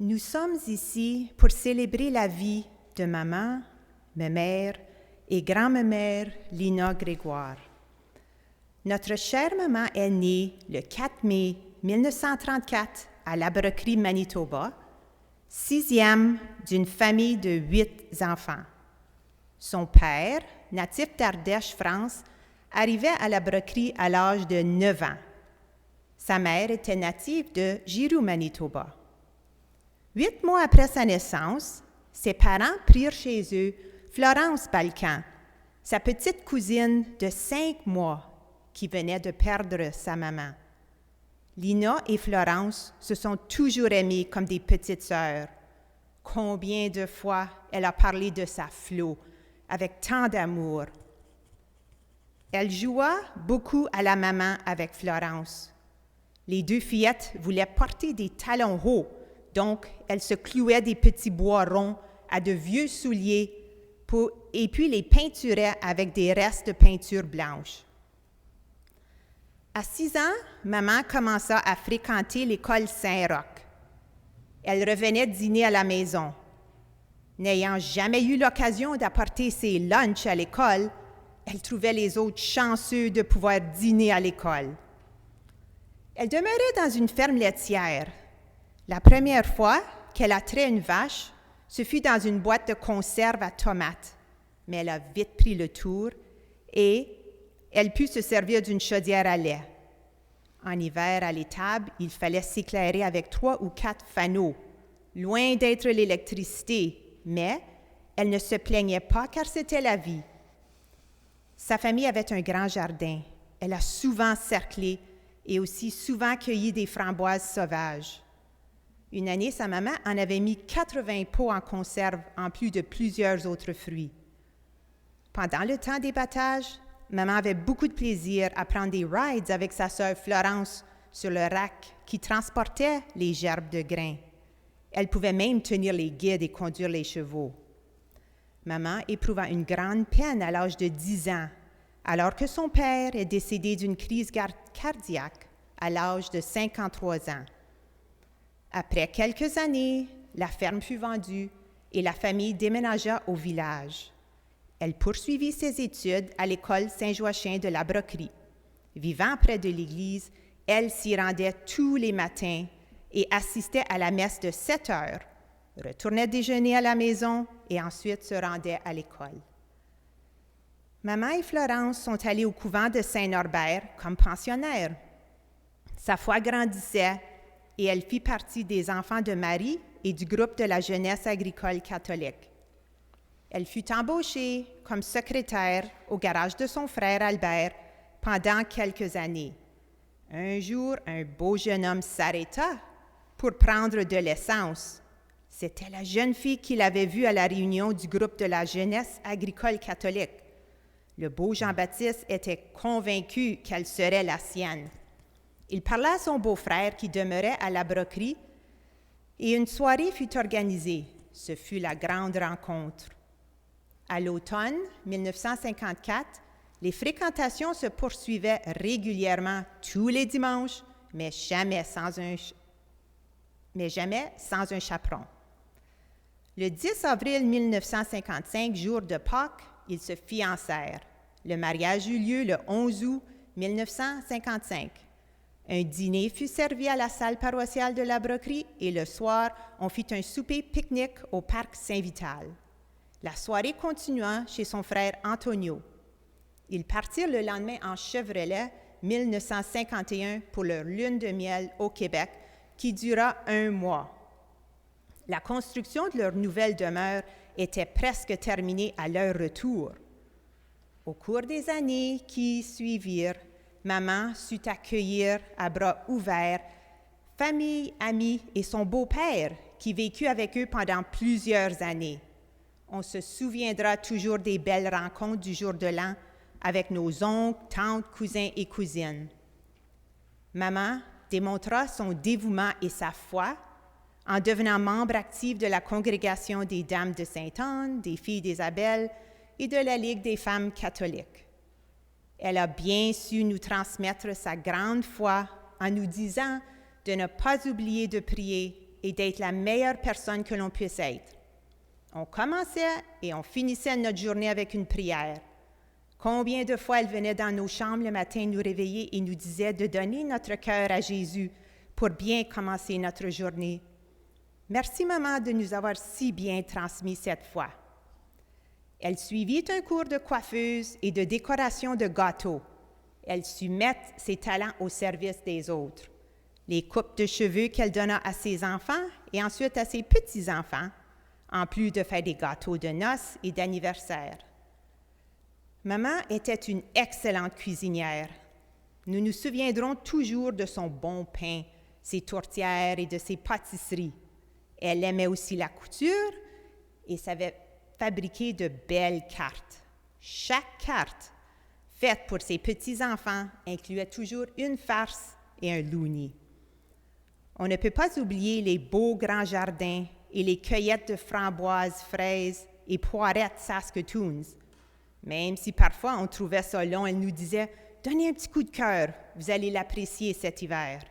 Nous sommes ici pour célébrer la vie de maman, ma mère et grand-mère Lina Grégoire. Notre chère maman est née le 4 mai 1934 à Labroquerie, Manitoba, 6e d'une famille de 8 enfants. Son père, natif d'Ardèche, France, arrivait à Labroquerie à l'âge de 9 ans. Sa mère était native de Giroux, Manitoba. 8 mois après sa naissance, ses parents prirent chez eux Florence Balcan, sa petite cousine de 5 mois qui venait de perdre sa maman. Lina et Florence se sont toujours aimées comme des petites sœurs. Combien de fois elle a parlé de sa Flo avec tant d'amour. Elle joua beaucoup à la maman avec Florence. Les deux fillettes voulaient porter des talons hauts, donc elles se clouaient des petits bois ronds à de vieux souliers et puis les peinturaient avec des restes de peinture blanche. À 6 ans, maman commença à fréquenter l'école Saint-Roch. Elle revenait dîner à la maison. N'ayant jamais eu l'occasion d'apporter ses lunchs à l'école, elle trouvait les autres chanceux de pouvoir dîner à l'école. Elle demeurait dans une ferme laitière. La première fois qu'elle attrait une vache, ce fut dans une boîte de conserve à tomates, mais elle a vite pris le tour et elle put se servir d'une chaudière à lait. En hiver, à l'étable, il fallait s'éclairer avec 3 ou 4 fanaux, loin d'être l'électricité, mais elle ne se plaignait pas car c'était la vie. Sa famille avait un grand jardin. Elle a souvent cerclé et aussi souvent cueilli des framboises sauvages. Une année, sa maman en avait mis 80 pots en conserve en plus de plusieurs autres fruits. Pendant le temps des battages, maman avait beaucoup de plaisir à prendre des rides avec sa sœur Florence sur le rack qui transportait les gerbes de grains. Elle pouvait même tenir les guides et conduire les chevaux. Maman éprouva une grande peine à l'âge de 10 ans, alors que son père est décédé d'une crise cardiaque à l'âge de 53 ans. Après quelques années, la ferme fut vendue et la famille déménagea au village. Elle poursuivit ses études à l'école Saint-Joachim de Labroquerie. Vivant près de l'église, elle s'y rendait tous les matins et assistait à la messe de 7 heures, retournait déjeuner à la maison et ensuite se rendait à l'école. Maman et Florence sont allées au couvent de Saint-Norbert comme pensionnaires. Sa foi grandissait et elle fit partie des enfants de Marie et du groupe de la jeunesse agricole catholique. Elle fut embauchée comme secrétaire au garage de son frère Albert pendant quelques années. Un jour, un beau jeune homme s'arrêta pour prendre de l'essence. C'était la jeune fille qu'il avait vue à la réunion du groupe de la jeunesse agricole catholique. Le beau Jean-Baptiste était convaincu qu'elle serait la sienne. Il parla à son beau-frère qui demeurait à Labroquerie et une soirée fut organisée. Ce fut la grande rencontre. À l'automne 1954, les fréquentations se poursuivaient régulièrement tous les dimanches, mais jamais sans un chaperon. Le 10 avril 1955, jour de Pâques, ils se fiancèrent. Le mariage eut lieu le 11 août 1955. Un dîner fut servi à la salle paroissiale de Labroquerie et le soir, on fit un souper pique-nique au parc Saint-Vital. La soirée continua chez son frère Antonio. Ils partirent le lendemain en Chevrolet 1951 pour leur lune de miel au Québec qui dura 1 mois. La construction de leur nouvelle demeure était presque terminée à leur retour. Au cours des années qui suivirent, maman sut accueillir à bras ouverts famille, amis et son beau-père qui vécut avec eux pendant plusieurs années. On se souviendra toujours des belles rencontres du jour de l'an avec nos oncles, tantes, cousins et cousines. Maman démontra son dévouement et sa foi en devenant membre actif de la congrégation des Dames de Sainte-Anne, des Filles d'Isabelle et de la Ligue des femmes catholiques. Elle a bien su nous transmettre sa grande foi en nous disant de ne pas oublier de prier et d'être la meilleure personne que l'on puisse être. On commençait et on finissait notre journée avec une prière. Combien de fois elle venait dans nos chambres le matin nous réveiller et nous disait de donner notre cœur à Jésus pour bien commencer notre journée. Merci, maman, de nous avoir si bien transmis cette foi. Elle suivit un cours de coiffeuse et de décoration de gâteaux. Elle sut mettre ses talents au service des autres. Les coupes de cheveux qu'elle donna à ses enfants et ensuite à ses petits-enfants, en plus de faire des gâteaux de noces et d'anniversaire. Maman était une excellente cuisinière. Nous nous souviendrons toujours de son bon pain, ses tourtières et de ses pâtisseries. Elle aimait aussi la couture et savait fabriquer de belles cartes. Chaque carte faite pour ses petits-enfants incluait toujours une farce et un loonie. On ne peut pas oublier les beaux grands jardins et les cueillettes de framboises, fraises et poirettes Saskatoons. Même si parfois on trouvait ça long, elle nous disait « Donnez un petit coup de cœur, vous allez l'apprécier cet hiver ».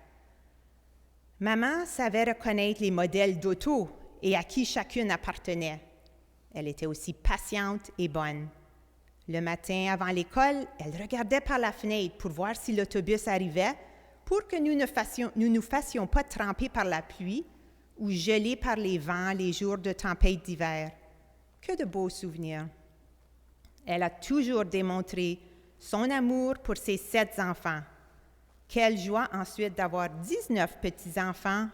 Maman savait reconnaître les modèles d'auto et à qui chacune appartenait. Elle était aussi patiente et bonne. Le matin, avant l'école, elle regardait par la fenêtre pour voir si l'autobus arrivait pour que nous ne nous fassions pas tremper par la pluie ou geler par les vents les jours de tempête d'hiver. Que de beaux souvenirs! Elle a toujours démontré son amour pour ses 7 enfants. Quelle joie ensuite d'avoir 19 petits-enfants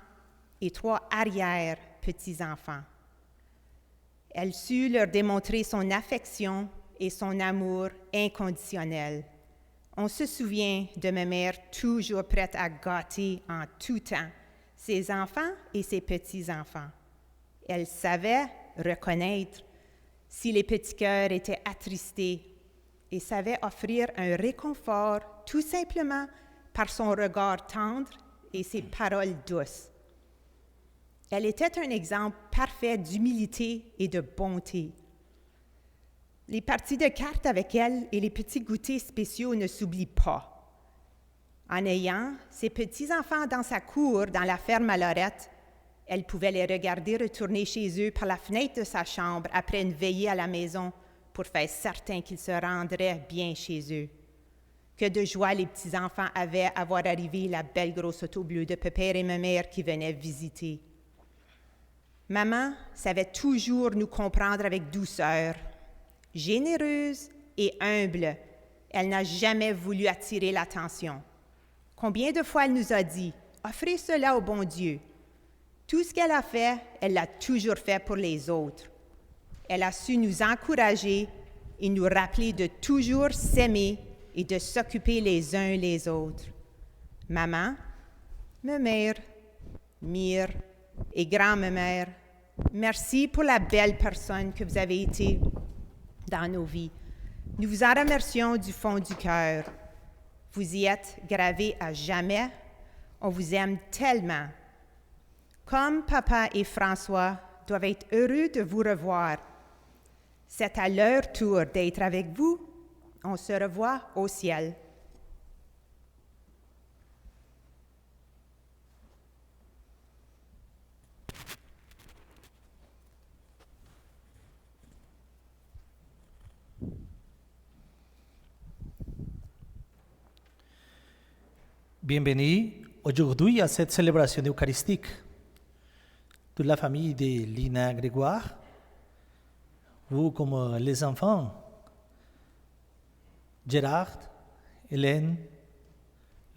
et 3 arrière-petits-enfants. Elle sut leur démontrer son affection et son amour inconditionnel. On se souvient de ma mère toujours prête à gâter en tout temps ses enfants et ses petits-enfants. Elle savait reconnaître si les petits cœurs étaient attristés et savait offrir un réconfort tout simplement par son regard tendre et ses paroles douces. Elle était un exemple parfait d'humilité et de bonté. Les parties de cartes avec elle et les petits goûters spéciaux ne s'oublient pas. En ayant ses petits-enfants dans sa cour, dans la ferme à Lorette, elle pouvait les regarder retourner chez eux par la fenêtre de sa chambre après une veillée à la maison pour faire certain qu'ils se rendraient bien chez eux. Que de joie les petits-enfants avaient à voir arriver la belle grosse auto bleue de pépère et ma mère qui venaient visiter. Maman savait toujours nous comprendre avec douceur. Généreuse et humble, elle n'a jamais voulu attirer l'attention. Combien de fois elle nous a dit « Offrez cela au bon Dieu ». Tout ce qu'elle a fait, elle l'a toujours fait pour les autres. Elle a su nous encourager et nous rappeler de toujours s'aimer et de s'occuper les uns les autres. Maman, ma mère, Mire et grand-mère, merci pour la belle personne que vous avez été dans nos vies. Nous vous en remercions du fond du cœur. Vous y êtes gravés à jamais. On vous aime tellement. Comme papa et François doivent être heureux de vous revoir, c'est à leur tour d'être avec vous. On se revoit au ciel. Bienvenue aujourd'hui à cette célébration eucharistique. Toute la famille de Lina Grégoire, vous comme les enfants, Gérard, Hélène,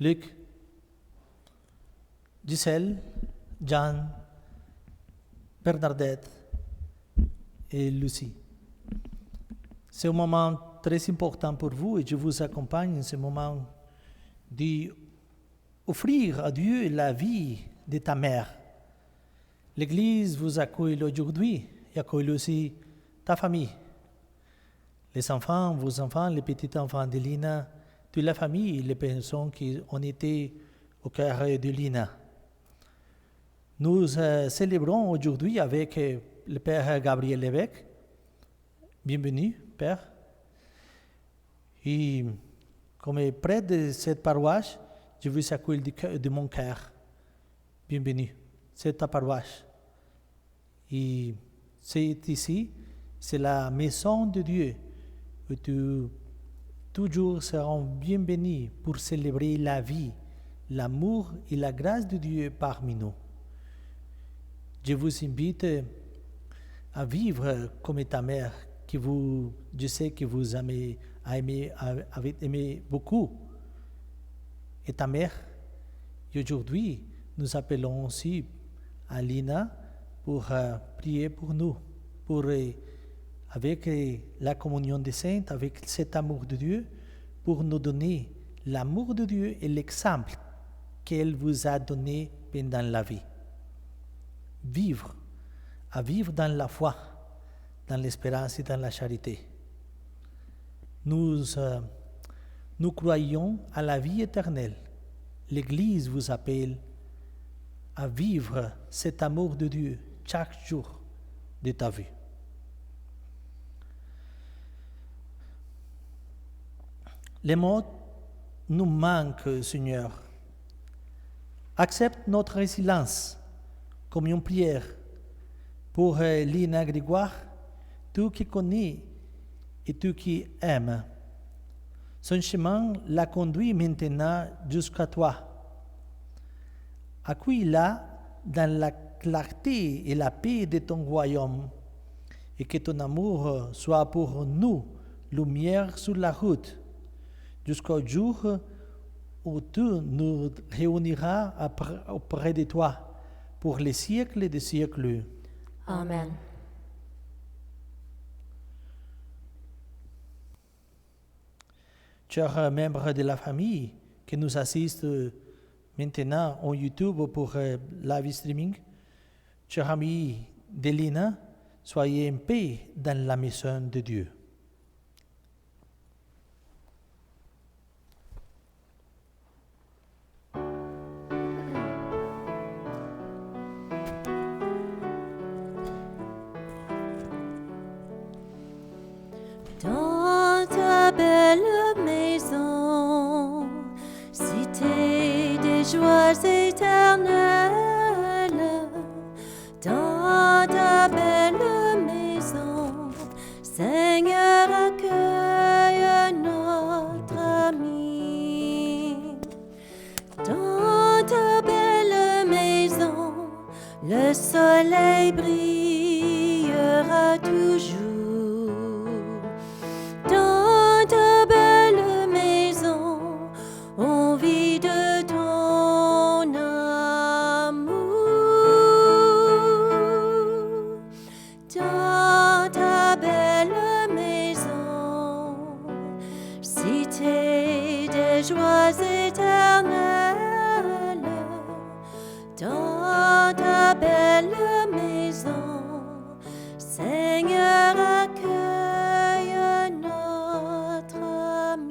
Luc, Gisèle, Jeanne, Bernadette et Lucie. C'est un moment très important pour vous et je vous accompagne en ce moment d'offrir à Dieu la vie de ta mère. L'Église vous accueille aujourd'hui et accueille aussi ta famille. Les enfants, vos enfants, les petits-enfants de Lina, toute la famille, les personnes qui ont été au cœur de Lina. Nous célébrons aujourd'hui avec le Père Gabriel Lévesque. Bienvenue, Père. Et comme prêtre de cette paroisse, je vous accueille de mon cœur. Bienvenue. c'est ta paroisse. Et c'est ici, c'est la maison de Dieu où tu toujours seront bien bénis pour célébrer la vie, l'amour et la grâce de Dieu parmi nous. Je vous invite à vivre comme ta mère, je sais que vous avez aimé beaucoup. Et ta mère, et aujourd'hui, nous appelons aussi à Lina pour prier pour nous, avec la communion des saints, avec cet amour de Dieu, pour nous donner l'amour de Dieu et l'exemple qu'elle vous a donné pendant la vie. À vivre dans la foi, dans l'espérance et dans la charité. Nous croyons à la vie éternelle. L'Église vous appelle à vivre cet amour de Dieu chaque jour de ta vie. Les mots nous manquent, Seigneur. Accepte notre résilience comme une prière pour Lina Grégoire, tu qui connais et tu qui aimes. Son chemin la conduit maintenant jusqu'à toi. Accueille-la dans la clarté et la paix de ton royaume, et que ton amour soit pour nous lumière sur la route, jusqu'au jour où tu nous réuniras auprès de toi pour les siècles des siècles. Amen. Chers membres de la famille qui nous assistent maintenant en YouTube pour live streaming, chers amis de Lina, soyez en paix dans la maison de Dieu. Dans ta belle maison, cité des joies éternelles, dans ta belle maison, Seigneur, accueille notre ami. Dans ta belle maison, le soleil brillera toujours. Dans ta belle maison, on vit de ton amour. Dans ta belle maison, cité des joies éternelles. Dans ta belle maison, Seigneur, accueille notre ami.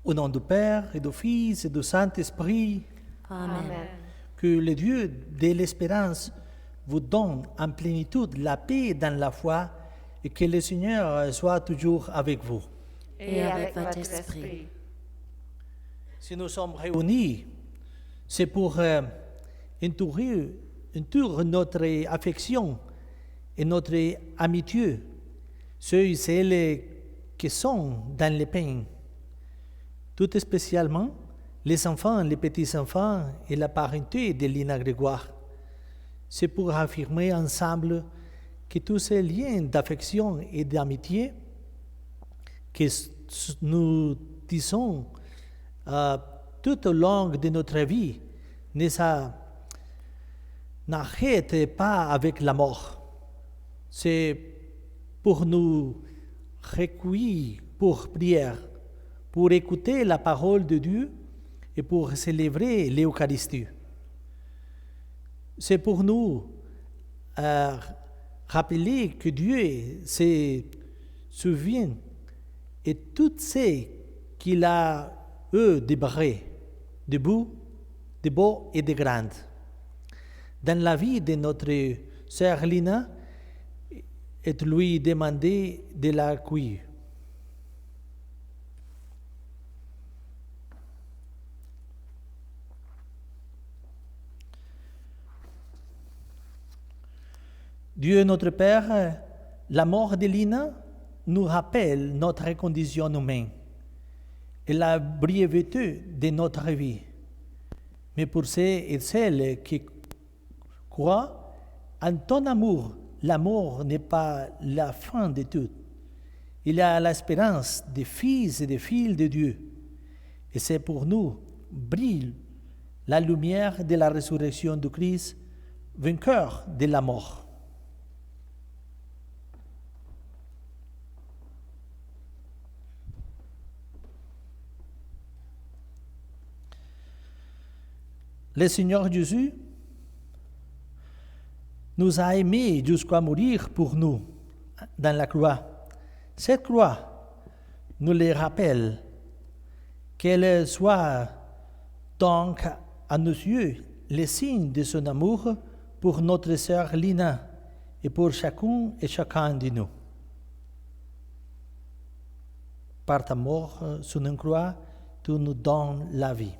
Au nom du Père et du Fils et du Saint-Esprit, Amen. que le Dieu de l'espérance vous donne en plénitude la paix dans la foi et que le Seigneur soit toujours avec vous. Et avec votre esprit. Si nous sommes réunis, c'est pour entourer notre affection et notre amitié, ceux et celles qui sont dans les peines. Tout spécialement les enfants, les petits-enfants et la parenté de Lina Grégoire. C'est pour affirmer ensemble que tous ces liens d'affection et d'amitié que nous disons tout au long de notre vie n'arrêtent pas avec la mort. C'est pour nous recueillir pour prière, pour écouter la parole de Dieu et pour célébrer l'Eucharistie. c'est pour nous rappeler que Dieu se souvient de tout ce qu'il a eu de vrai, de beau, de beau et de grand. Dans la vie de notre sœur Lina, et lui demander de l'accueillir. Dieu notre Père, la mort de Lina nous rappelle notre condition humaine et la brièveté de notre vie. Mais pour ceux et celles qui croient en ton amour, la mort n'est pas la fin de tout. Il y a l'espérance des fils et des filles de Dieu. Et c'est pour nous brille la lumière de la résurrection de Christ, vainqueur de la mort. Le Seigneur Jésus nous a aimés jusqu'à mourir pour nous dans la croix. Cette croix nous le rappelle, qu'elle soit donc à nos yeux le signe de son amour pour notre sœur Lina et pour chacun et chacun de nous. Par ta mort sur une croix, tu nous donnes la vie.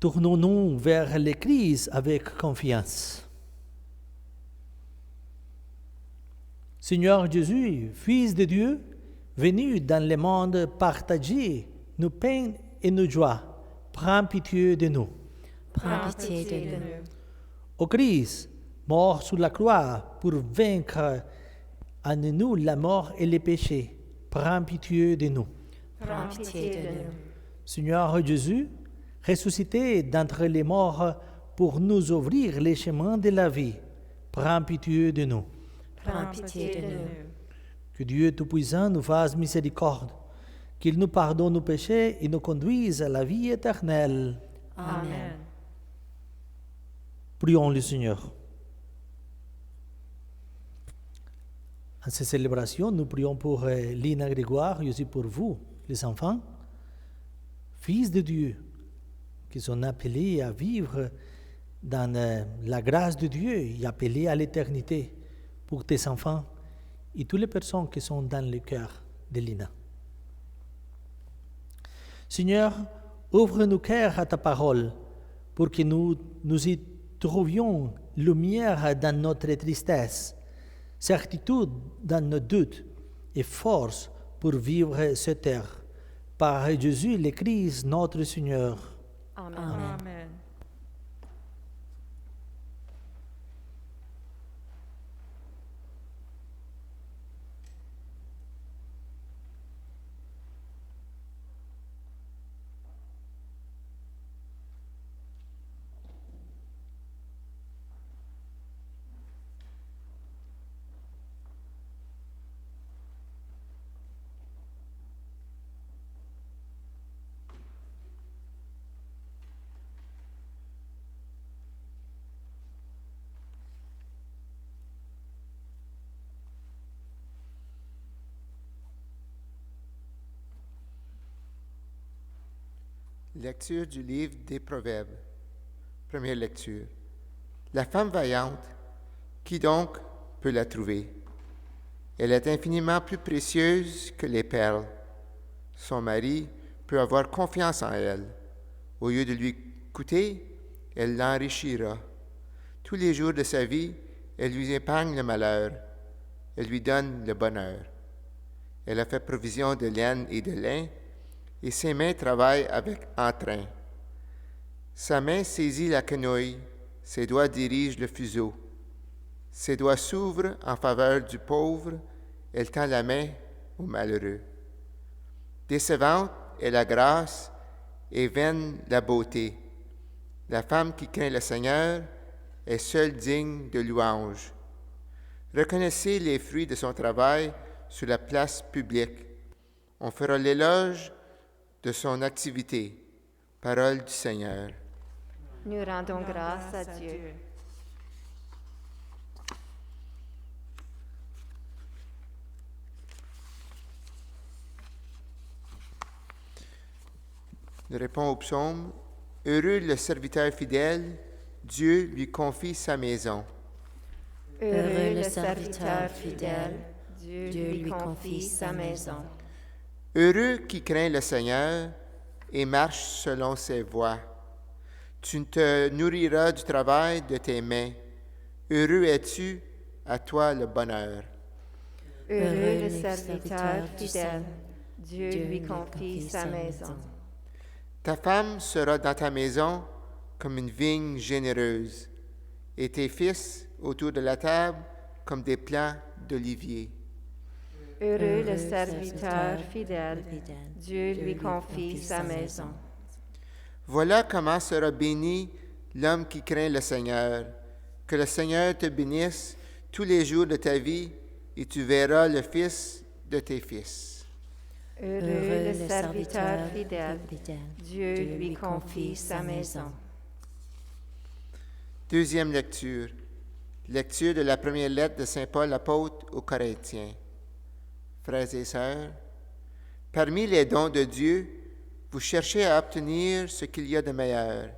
Tournons-nous vers l'Église avec confiance. Seigneur Jésus, Fils de Dieu, venu dans le monde partager nos peines et nos joies, prends pitié de nous. Prends pitié de nous. Ô Christ, mort sur la croix pour vaincre en nous la mort et les péchés, prends pitié de nous. Prends pitié de nous. Seigneur Jésus, ressuscité d'entre les morts pour nous ouvrir les chemins de la vie, prends pitié de nous. Prends pitié de nous. Que Dieu Tout-Puissant nous fasse miséricorde, qu'il nous pardonne nos péchés et nous conduise à la vie éternelle. Amen. Prions le Seigneur. En ces célébrations, nous prions pour Lina Grégoire et aussi pour vous, les enfants, fils de Dieu, qui sont appelés à vivre dans la grâce de Dieu et appelés à l'éternité, pour tes enfants et toutes les personnes qui sont dans le cœur de Lina. Seigneur, ouvre nos cœurs à ta parole pour que nous y trouvions lumière dans notre tristesse, certitude dans nos doutes et force pour vivre cette terre. Par Jésus le Christ, notre Seigneur. Amen. Amen. Lecture du livre des Proverbes. Première lecture. La femme vaillante, qui donc peut la trouver? Elle est infiniment plus précieuse que les perles. Son mari peut avoir confiance en elle. Au lieu de lui coûter, elle l'enrichira. Tous les jours de sa vie, elle lui épargne le malheur. Elle lui donne le bonheur. Elle a fait provision de laine et de lin, et ses mains travaillent avec entrain. Sa main saisit la quenouille, ses doigts dirigent le fuseau. Ses doigts s'ouvrent en faveur du pauvre, elle tend la main au malheureux. Décevante est la grâce et vaine la beauté. La femme qui craint le Seigneur est seule digne de louange. Reconnaissez les fruits de son travail sur la place publique. On fera l'éloge de son activité. Parole du Seigneur. Nous rendons grâce à Dieu. Nous répondons au psaume. Heureux le serviteur fidèle, Dieu lui confie sa maison. Heureux le serviteur fidèle, Dieu lui confie sa maison. Heureux qui craint le Seigneur et marche selon ses voies. Tu te nourriras du travail de tes mains. Heureux es-tu, à toi le bonheur. Heureux le serviteur fidèle, Dieu lui confie sa maison. Ta femme sera dans ta maison comme une vigne généreuse, et tes fils autour de la table comme des plants d'olivier. Heureux le serviteur fidèle, Dieu lui confie sa maison. Voilà comment sera béni l'homme qui craint le Seigneur. Que le Seigneur te bénisse tous les jours de ta vie, et tu verras le fils de tes fils. Heureux le serviteur fidèle, Dieu lui confie sa maison. Deuxième lecture. Lecture de la première lettre de Saint Paul apôtre aux Corinthiens. Frères et sœurs, parmi les dons de Dieu, vous cherchez à obtenir ce qu'il y a de meilleur.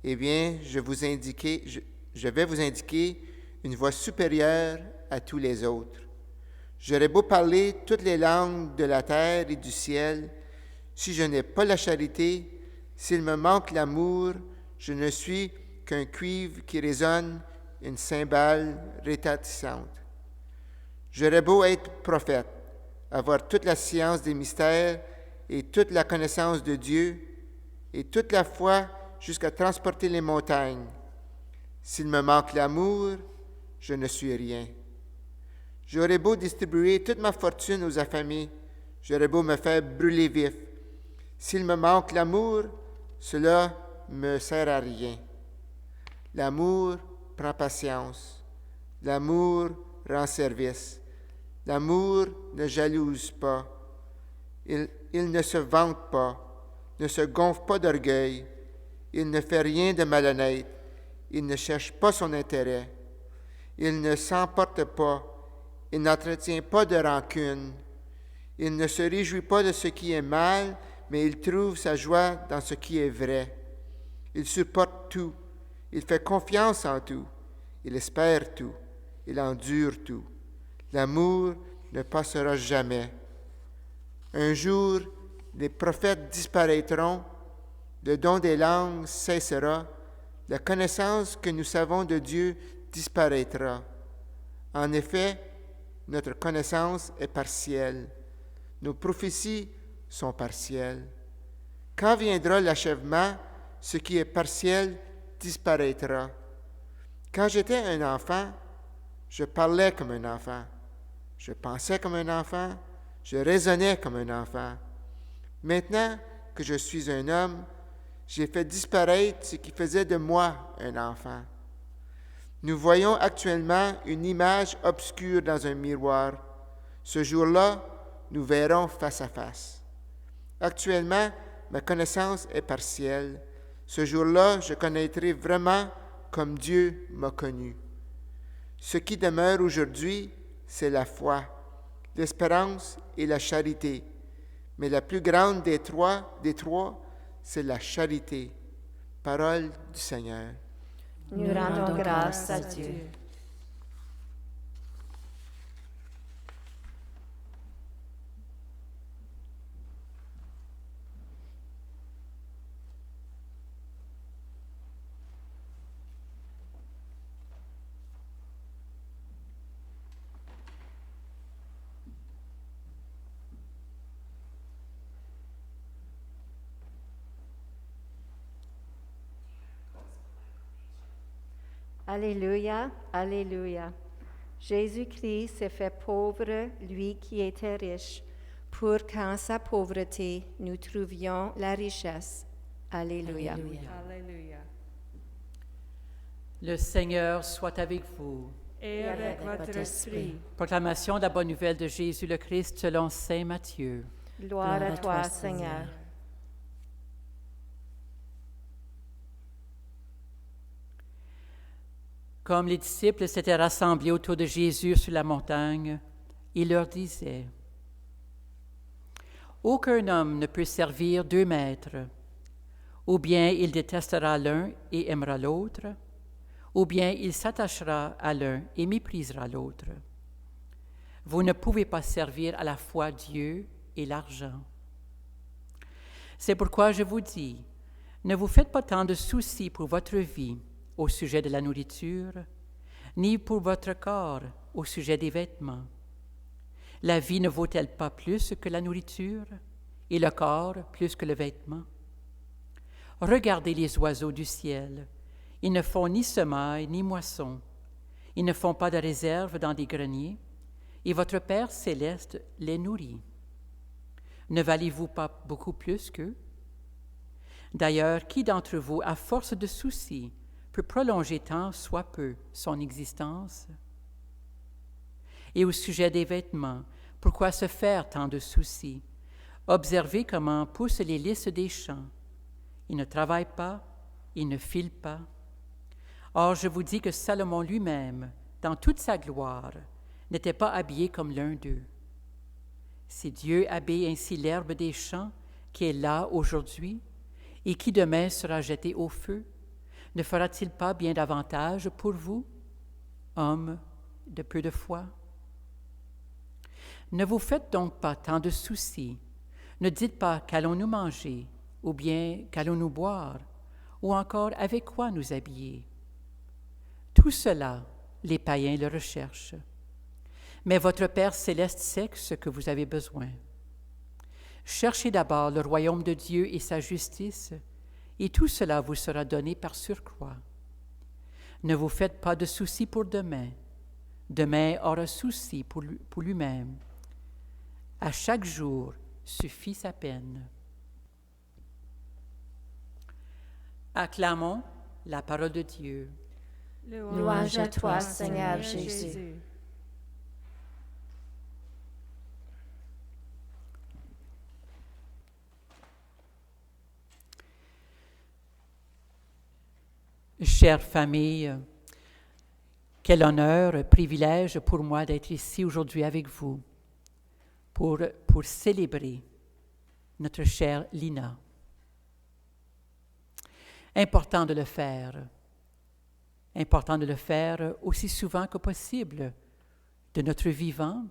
Eh bien, je vais vous indiquer une voie supérieure à tous les autres. J'aurais beau parler toutes les langues de la terre et du ciel, si je n'ai pas la charité, s'il me manque l'amour, je ne suis qu'un cuivre qui résonne, une cymbale retentissante. J'aurais beau être prophète, avoir toute la science des mystères et toute la connaissance de Dieu, et toute la foi jusqu'à transporter les montagnes. S'il me manque l'amour, je ne suis rien. J'aurais beau distribuer toute ma fortune aux affamés, j'aurais beau me faire brûler vif. S'il me manque l'amour, cela me sert à rien. L'amour prend patience. L'amour rend service. L'amour ne jalouse pas. Il ne se vante pas, ne se gonfle pas d'orgueil. Il ne fait rien de malhonnête. Il ne cherche pas son intérêt. Il ne s'emporte pas. Il n'entretient pas de rancune. Il ne se réjouit pas de ce qui est mal, mais il trouve sa joie dans ce qui est vrai. Il supporte tout. Il fait confiance en tout. Il espère tout. Il endure tout. L'amour ne passera jamais. Un jour, les prophètes disparaîtront, le don des langues cessera, la connaissance que nous savons de Dieu disparaîtra. En effet, notre connaissance est partielle. Nos prophéties sont partielles. Quand viendra l'achèvement, ce qui est partiel disparaîtra. Quand j'étais un enfant, je parlais comme un enfant. Je pensais comme un enfant. Je raisonnais comme un enfant. Maintenant que je suis un homme, j'ai fait disparaître ce qui faisait de moi un enfant. Nous voyons actuellement une image obscure dans un miroir. Ce jour-là, nous verrons face à face. Actuellement, ma connaissance est partielle. Ce jour-là, je connaîtrai vraiment comme Dieu m'a connu. Ce qui demeure aujourd'hui, c'est la foi, l'espérance et la charité. Mais la plus grande des trois, c'est la charité. Parole du Seigneur. Nous rendons grâce à Dieu. Alléluia, Alléluia. Jésus-Christ s'est fait pauvre, lui qui était riche, pour qu'en sa pauvreté, nous trouvions la richesse. Alléluia. Alléluia. Le Seigneur soit avec vous. et avec votre esprit. Proclamation de la bonne nouvelle de Jésus le Christ selon saint Matthieu. Gloire à toi, Seigneur. Comme les disciples s'étaient rassemblés autour de Jésus sur la montagne, il leur disait: Aucun homme ne peut servir 2 maîtres. Ou bien il détestera l'un et aimera l'autre, ou bien il s'attachera à l'un et méprisera l'autre. Vous ne pouvez pas servir à la fois Dieu et l'argent. C'est pourquoi je vous dis, ne vous faites pas tant de soucis pour votre vie au sujet de la nourriture, ni pour votre corps au sujet des vêtements. La vie ne vaut-elle pas plus que la nourriture, et le corps plus que le vêtement? Regardez les oiseaux du ciel. Ils ne font ni semaille ni moisson. Ils ne font pas de réserve dans des greniers, et votre Père céleste les nourrit. Ne valez-vous pas beaucoup plus qu'eux? D'ailleurs, qui d'entre vous, à force de soucis, peut prolonger tant soit peu son existence? Et au sujet des vêtements, pourquoi se faire tant de soucis? Observez comment poussent les lys des champs. Ils ne travaillent pas, ils ne filent pas. Or, je vous dis que Salomon lui-même, dans toute sa gloire, n'était pas habillé comme l'un d'eux. Si Dieu habille ainsi l'herbe des champs, qui est là aujourd'hui, et qui demain sera jetée au feu, ne fera-t-il pas bien davantage pour vous, hommes de peu de foi? Ne vous faites donc pas tant de soucis. Ne dites pas qu'allons-nous manger, ou bien qu'allons-nous boire, ou encore avec quoi nous habiller. Tout cela, les païens le recherchent. Mais votre Père céleste sait ce que vous avez besoin. Cherchez d'abord le royaume de Dieu et sa justice, et tout cela vous sera donné par surcroît. Ne vous faites pas de soucis pour demain. Demain aura souci pour lui-même. À chaque jour suffit sa peine. Acclamons la parole de Dieu. Louange à toi, Seigneur Jésus. Chère famille, quel honneur, privilège pour moi d'être ici aujourd'hui avec vous pour célébrer notre chère Lina. Important de le faire aussi souvent que possible de notre vivant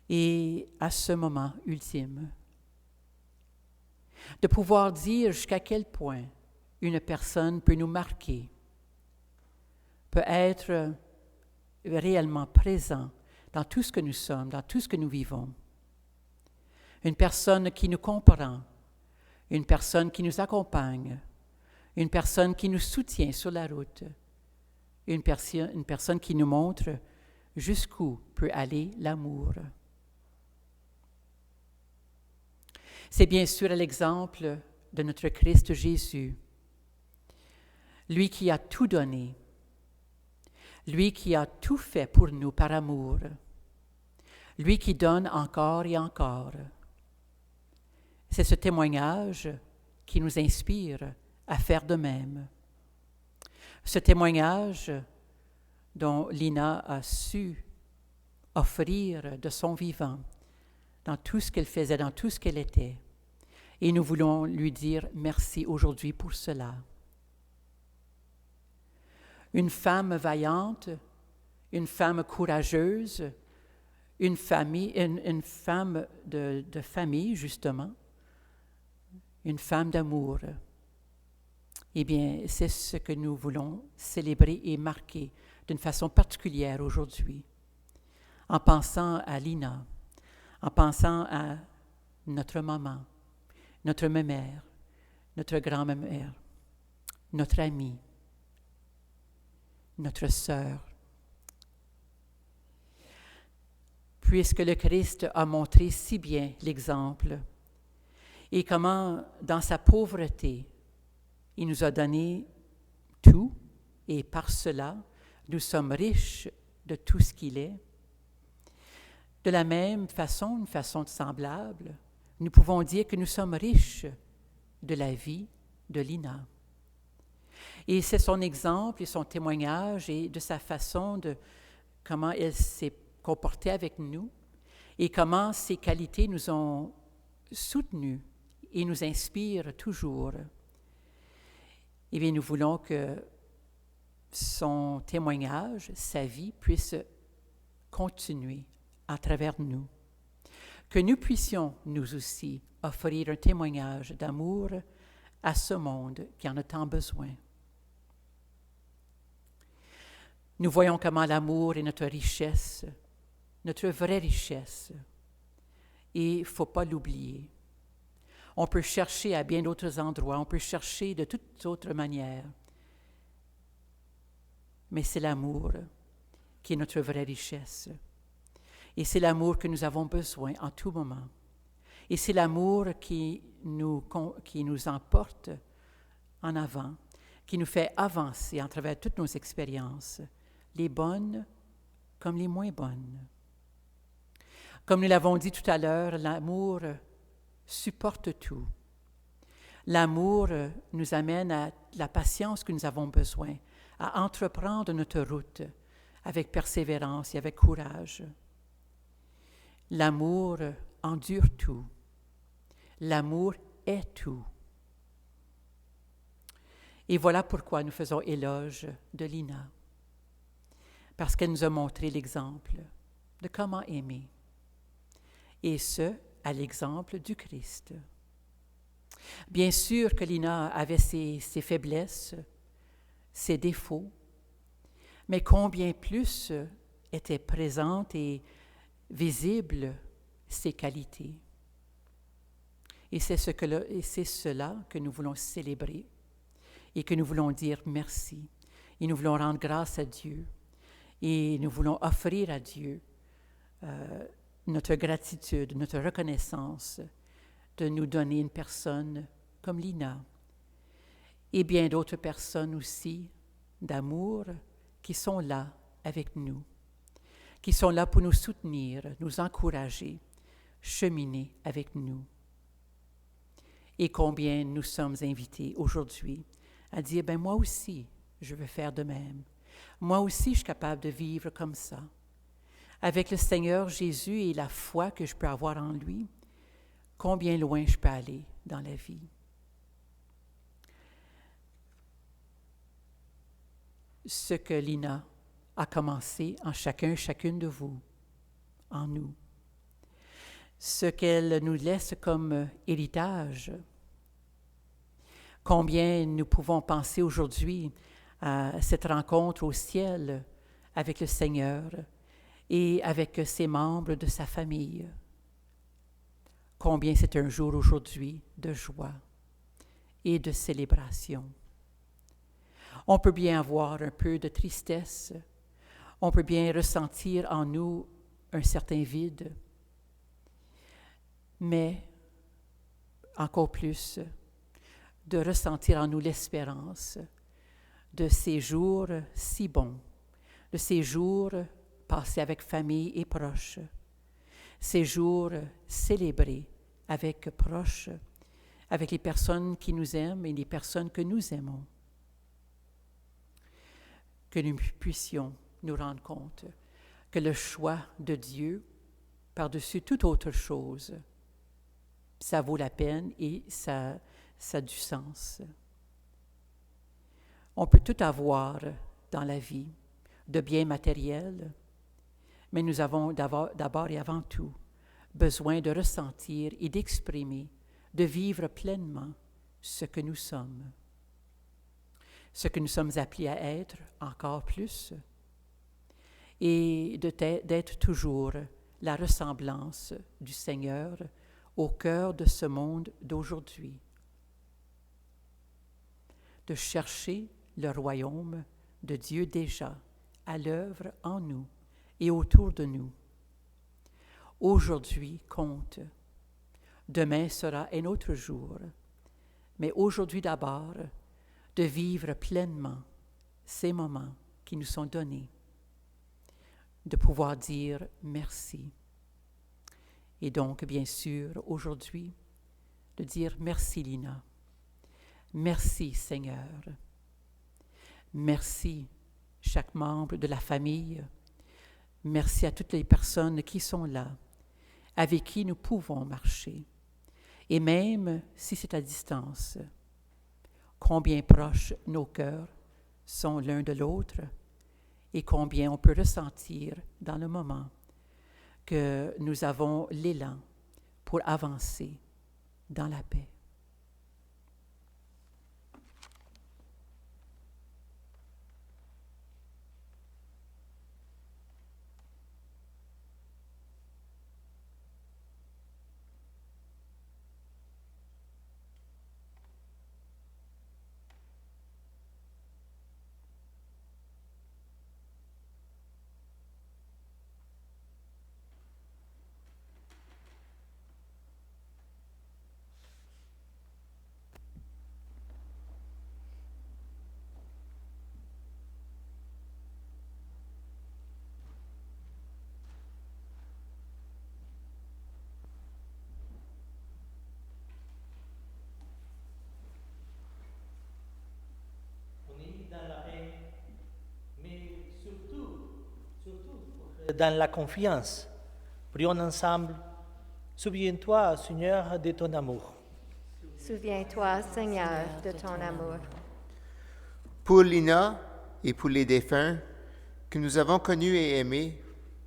et à ce moment ultime. De pouvoir dire jusqu'à quel point une personne peut nous marquer, peut être réellement présent dans tout ce que nous sommes, dans tout ce que nous vivons. Une personne qui nous comprend, une personne qui nous accompagne, une personne qui nous soutient sur la route, une personne qui nous montre jusqu'où peut aller l'amour. C'est bien sûr à l'exemple de notre Christ Jésus, lui qui a tout donné, lui qui a tout fait pour nous par amour, lui qui donne encore et encore. C'est ce témoignage qui nous inspire à faire de même. Ce témoignage dont Lina a su offrir de son vivant dans tout ce qu'elle faisait, dans tout ce qu'elle était. Et nous voulons lui dire merci aujourd'hui pour cela. Une femme vaillante, une femme courageuse, une femme de famille, justement, une femme d'amour. Eh bien, c'est ce que nous voulons célébrer et marquer d'une façon particulière aujourd'hui, en pensant à Lina, en pensant à notre maman, notre mère, notre grand-mère, notre amie, notre sœur. Puisque le Christ a montré si bien l'exemple et comment, dans sa pauvreté, il nous a donné tout et par cela, nous sommes riches de tout ce qu'il est. De la même façon, une façon semblable, nous pouvons dire que nous sommes riches de la vie de Lina. Et c'est son exemple et son témoignage et de sa façon de comment elle s'est comportée avec nous et comment ses qualités nous ont soutenus et nous inspirent toujours. Eh bien, nous voulons que son témoignage, sa vie, puisse continuer à travers nous. Que nous puissions, nous aussi, offrir un témoignage d'amour à ce monde qui en a tant besoin. Nous voyons comment l'amour est notre richesse, notre vraie richesse. Et il ne faut pas l'oublier. On peut chercher à bien d'autres endroits, on peut chercher de toutes autres manières. Mais c'est l'amour qui est notre vraie richesse. Et c'est l'amour que nous avons besoin en tout moment. Et c'est l'amour qui nous emporte en avant, qui nous fait avancer à travers toutes nos expériences, les bonnes comme les moins bonnes. Comme nous l'avons dit tout à l'heure, l'amour supporte tout. L'amour nous amène à la patience que nous avons besoin, à entreprendre notre route avec persévérance et avec courage. L'amour endure tout. L'amour est tout. Et voilà pourquoi nous faisons éloge de Lina. Parce qu'elle nous a montré l'exemple de comment aimer. Et ce, à l'exemple du Christ. Bien sûr que Lina avait ses faiblesses, ses défauts, mais combien plus étaient présentes et visibles ses qualités. Et c'est cela que nous voulons célébrer et que nous voulons dire merci. Et nous voulons rendre grâce à Dieu et nous voulons offrir à Dieu notre gratitude, notre reconnaissance de nous donner une personne comme Lina et bien d'autres personnes aussi d'amour qui sont là avec nous, qui sont là pour nous soutenir, nous encourager, cheminer avec nous. Et combien nous sommes invités aujourd'hui à dire, moi aussi, je veux faire de même. Moi aussi, je suis capable de vivre comme ça. Avec le Seigneur Jésus et la foi que je peux avoir en lui, combien loin je peux aller dans la vie. Ce que Lina a commencé en chacune de vous, en nous. Ce qu'elle nous laisse comme héritage. Combien nous pouvons penser aujourd'hui à cette rencontre au ciel avec le Seigneur et avec ses membres de sa famille. Combien c'est un jour aujourd'hui de joie et de célébration. On peut bien avoir un peu de tristesse, on peut bien ressentir en nous un certain vide, mais encore plus, de ressentir en nous l'espérance de ces jours si bons, de ces jours passés avec famille et proches, ces jours célébrés avec proches, avec les personnes qui nous aiment et les personnes que nous aimons. Que nous puissions nous rendre compte que le choix de Dieu, par-dessus toute autre chose, ça vaut la peine et ça a du sens. On peut tout avoir dans la vie, de biens matériels, mais nous avons d'abord et avant tout besoin de ressentir et d'exprimer, de vivre pleinement ce que nous sommes. Ce que nous sommes appelés à être encore plus, et d'être toujours la ressemblance du Seigneur au cœur de ce monde d'aujourd'hui. De chercher le royaume de Dieu déjà à l'œuvre en nous et autour de nous. Aujourd'hui compte. Demain sera un autre jour. Mais aujourd'hui d'abord, de vivre pleinement ces moments qui nous sont donnés. de pouvoir dire merci. Et donc, bien sûr, aujourd'hui, de dire merci Lina. Merci Seigneur. Merci chaque membre de la famille. Merci à toutes les personnes qui sont là, avec qui nous pouvons marcher. Et même si c'est à distance, combien proches nos cœurs sont l'un de l'autre et combien on peut ressentir dans le moment que nous avons l'élan pour avancer dans la paix. Dans la paix, mais surtout dans la confiance. Prions ensemble. Souviens-toi, Seigneur, de ton amour. Souviens-toi, Seigneur, de ton amour. Pour Lina et pour les défunts que nous avons connus et aimés,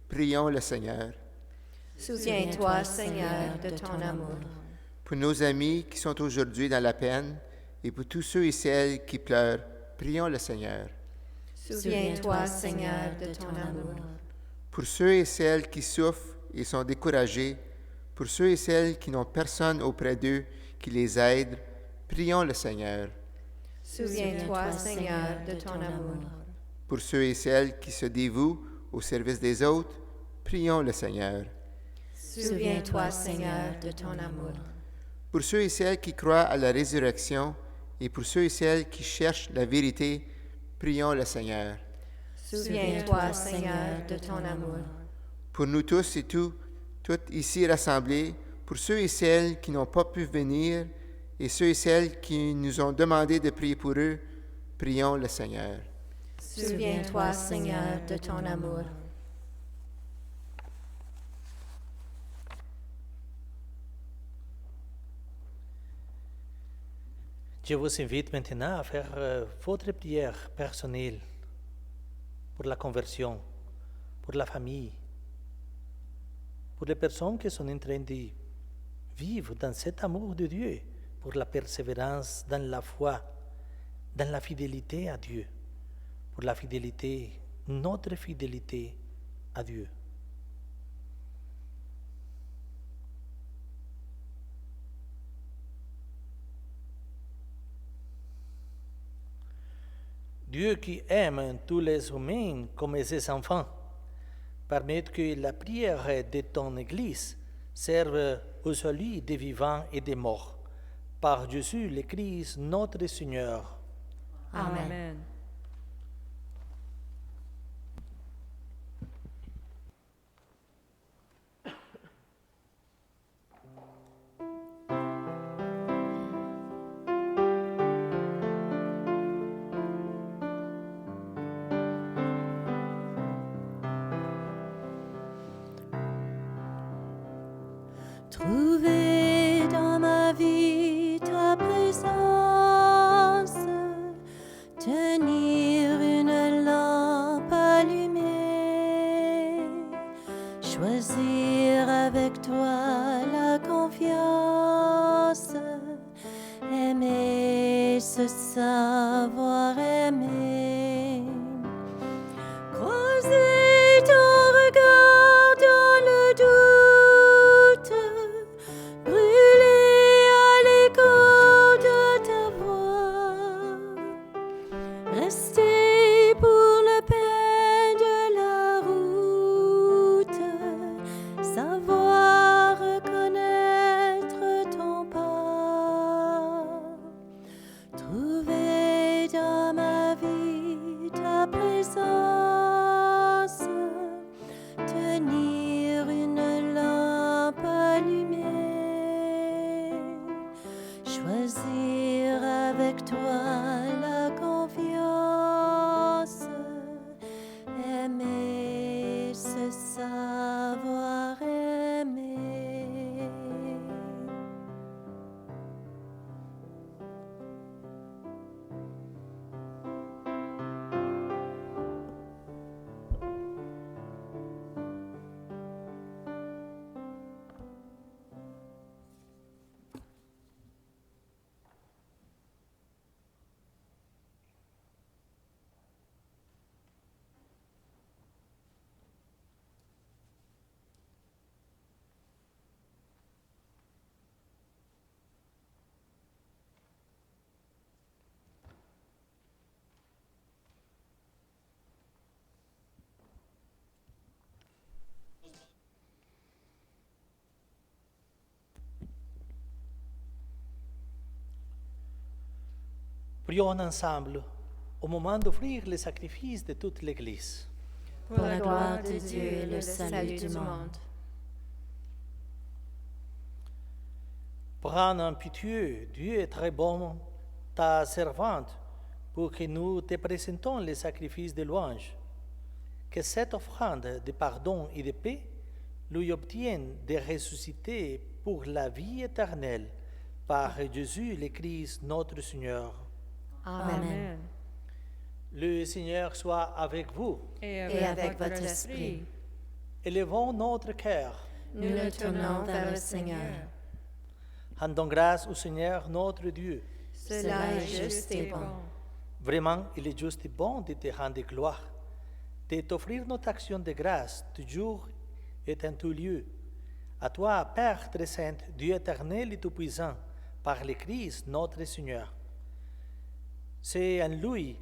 prions le Seigneur. Souviens-toi, Seigneur, de ton amour. Pour nos amis qui sont aujourd'hui dans la peine et pour tous ceux et celles qui pleurent, prions le Seigneur. Souviens-toi, Seigneur, de ton amour. Pour ceux et celles qui souffrent et sont découragés, pour ceux et celles qui n'ont personne auprès d'eux qui les aide, prions le Seigneur. Souviens-toi, Seigneur, de ton amour. Pour ceux et celles qui se dévouent au service des autres, prions le Seigneur. Souviens-toi, Seigneur, de ton amour. Pour ceux et celles qui croient à la résurrection et pour ceux et celles qui cherchent la vérité, prions le Seigneur. Souviens-toi, Seigneur, de ton amour. Pour nous tous et toutes ici rassemblés, pour ceux et celles qui n'ont pas pu venir et ceux et celles qui nous ont demandé de prier pour eux, prions le Seigneur. Souviens-toi, Seigneur, de ton amour. Je vous invite maintenant à faire votre prière personnelle pour la conversion, pour la famille, pour les personnes qui sont en train de vivre dans cet amour de Dieu, pour la persévérance dans la foi, dans la fidélité à Dieu, pour la fidélité, notre fidélité à Dieu. Dieu qui aime tous les humains comme ses enfants, permet que la prière de ton Église serve au salut des vivants et des morts. Par Jésus le Christ, notre Seigneur. Amen. Trouver dans ma vie ta présence, tenir une lampe allumée, choisir avec toi la confiance, aimer se savoir aimer, croiser ton regard dans le doute, brûler à l'écho de ta voix, rester pour le pain de la route, savoir reconnaître ton pas, trouver dans ma vie ta présence, choisir avec toi la confiance, aimer, se savoir aimer. Prions ensemble au moment d'offrir le sacrifice de toute l'Église. Pour la gloire de Dieu et le salut du monde. Prends en pitié, Dieu est très bon, ta servante, pour que nous te présentons les sacrifices de louange. Que cette offrande de pardon et de paix lui obtienne de ressusciter pour la vie éternelle par Jésus le Christ notre Seigneur. Amen. Le Seigneur soit avec vous. Et avec votre esprit. Élevons notre cœur. Nous le tournons vers le Seigneur. Rendons grâce au Seigneur notre Dieu. Cela est juste et bon. Vraiment, il est juste et bon de te rendre gloire, de t'offrir notre action de grâce toujours et en tout lieu. À toi, Père très saint, Dieu éternel et tout-puissant, par le Christ notre Seigneur. C'est en lui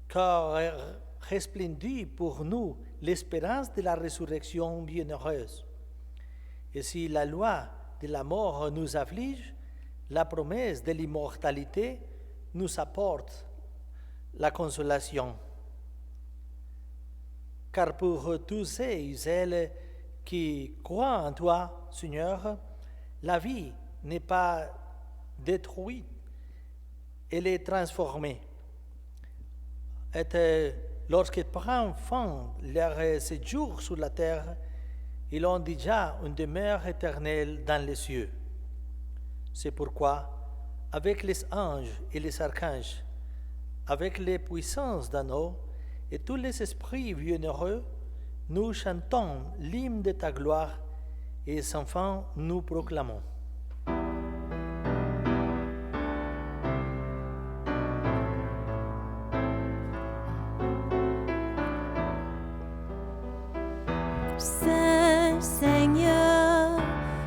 qu'a resplendit pour nous l'espérance de la résurrection bienheureuse. Et si la loi de la mort nous afflige, la promesse de l'immortalité nous apporte la consolation. Car pour tous celles qui croient en toi, Seigneur, la vie n'est pas détruite, elle est transformée. Et lorsqu'ils prennent fin leur séjour sur la terre, ils ont déjà une demeure éternelle dans les cieux. C'est pourquoi, avec les anges et les archanges, avec les puissances d'anneaux et tous les esprits bienheureux, nous chantons l'hymne de ta gloire et sans fin nous proclamons. Saint Seigneur,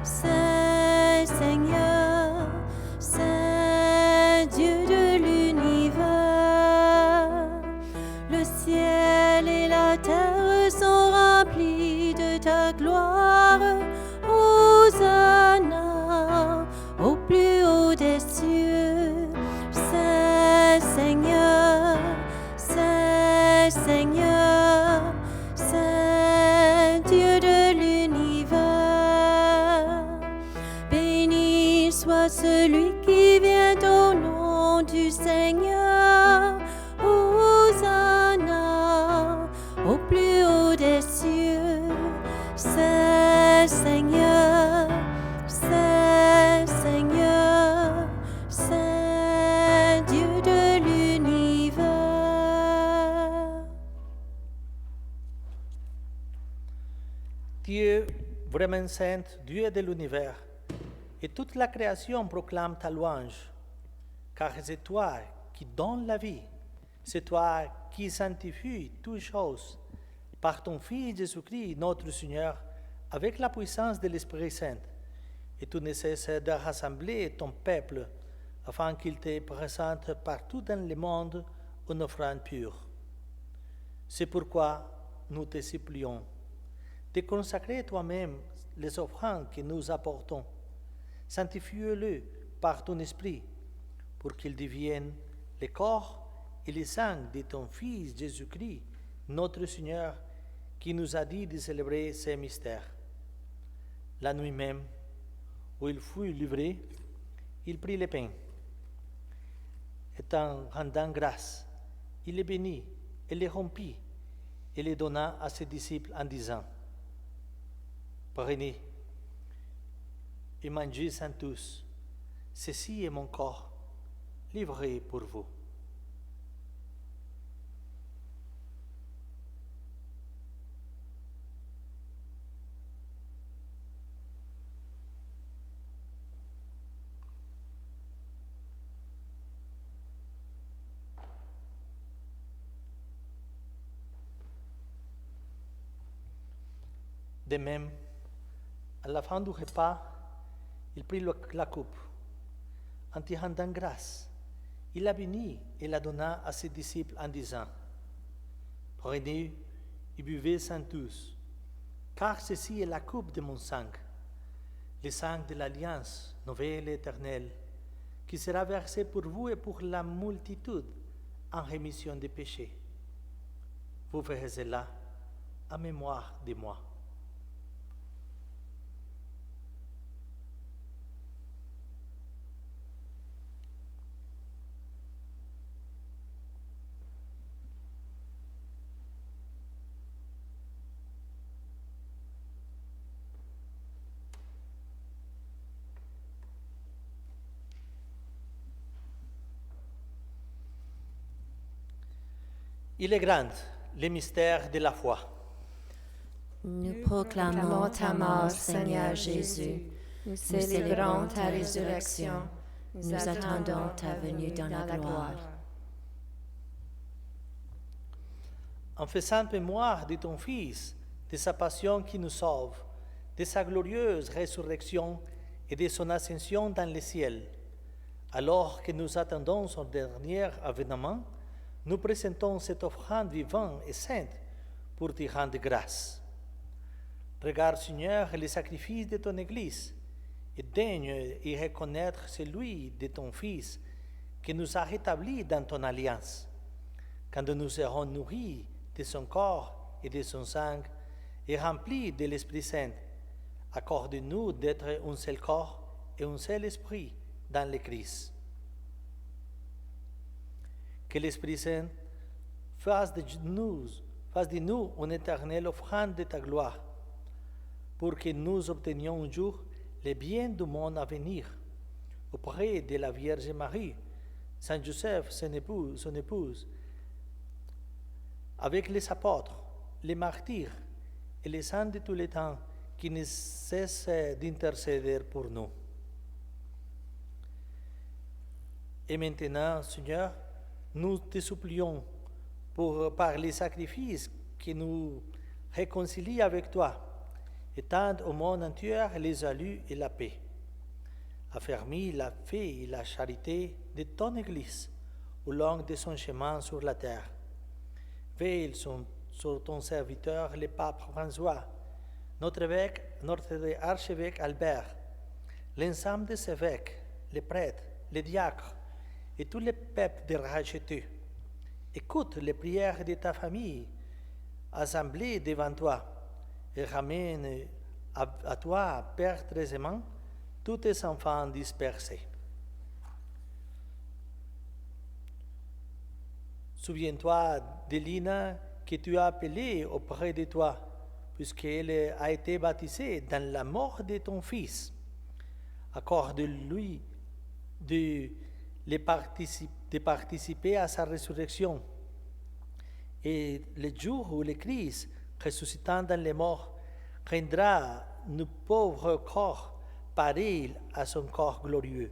Saint Seigneur, Saint Dieu de l'univers, le ciel et la terre sont remplis de ta gloire. Hosanna au plus haut des cieux. Saint Seigneur, Saint Seigneur, Saint Dieu de l'univers, béni soit celui qui vient au nom du Seigneur. Hosanna au plus haut des cieux. Saint Seigneur, Saint Seigneur, Saint Dieu de l'univers. Dieu, vraiment saint, Dieu de l'univers, et toute la création proclame ta louange, car c'est toi qui donnes la vie, c'est toi qui sanctifies toutes choses, par ton Fils Jésus-Christ, notre Seigneur, avec la puissance de l'Esprit Saint, et tu ne cesses de rassembler ton peuple, afin qu'il te présente partout dans le monde une offrande pure. C'est pourquoi nous te supplions de consacrer toi-même les offrandes que nous apportons. Sanctifie-le par ton esprit, pour qu'ils deviennent le corps et le sang de ton Fils Jésus-Christ, notre Seigneur, qui nous a dit de célébrer ces mystères. La nuit même, où il fut livré, il prit le pain. Et en rendant grâce, il les bénit et les rompit et les donna à ses disciples en disant, prenez et mangez-en tous, ceci est mon corps, livré pour vous. De même, à la fin du repas, il prit la coupe. En y rendant grâce, il la bénit et la donna à ses disciples en disant, prenez et buvez-en tous, car ceci est la coupe de mon sang, le sang de l'alliance nouvelle et éternelle, qui sera versé pour vous et pour la multitude en rémission des péchés. Vous ferez cela en mémoire de moi. Il est grand, le mystère de la foi. Nous proclamons ta mort, Seigneur Jésus. Nous célébrons ta résurrection. Nous attendons ta venue dans la gloire. En faisant mémoire de ton Fils, de sa passion qui nous sauve, de sa glorieuse résurrection et de son ascension dans le ciel, alors que nous attendons son dernier avènement, nous présentons cette offrande vivante et sainte pour te rendre grâce. Regarde, Seigneur, le sacrifice de ton Église et daigne y reconnaître celui de ton Fils qui nous a rétablis dans ton alliance. Quand nous serons nourris de son corps et de son sang et remplis de l'Esprit Saint, accorde-nous d'être un seul corps et un seul esprit dans le Christ. Que l'Esprit Saint fasse de nous une éternelle offrande de ta gloire, pour que nous obtenions un jour les biens du monde à venir, auprès de la Vierge Marie, Saint Joseph, son épouse, avec les apôtres, les martyrs et les saints de tous les temps qui ne cessent d'intercéder pour nous. Et maintenant, Seigneur, nous te supplions par les sacrifices qui nous réconcilient avec toi, étendre au monde entier les saluts et la paix. Affermis la paix et la charité de ton Église au long de son chemin sur la terre. Veille sur ton serviteur, le pape François, notre archevêque Albert, l'ensemble des évêques, les prêtres, les diacres, et tous les peuples de rachetés. Écoute les prières de ta famille, assemblée devant toi, et ramène à toi, Père très aimant, tous tes enfants dispersés. Souviens-toi de Lina que tu as appelée auprès de toi, puisqu'elle a été baptisée dans la mort de ton Fils. Accorde-lui de participer à sa résurrection. Et le jour où le Christ, ressuscitant dans les morts, rendra nos pauvres corps pareils à son corps glorieux.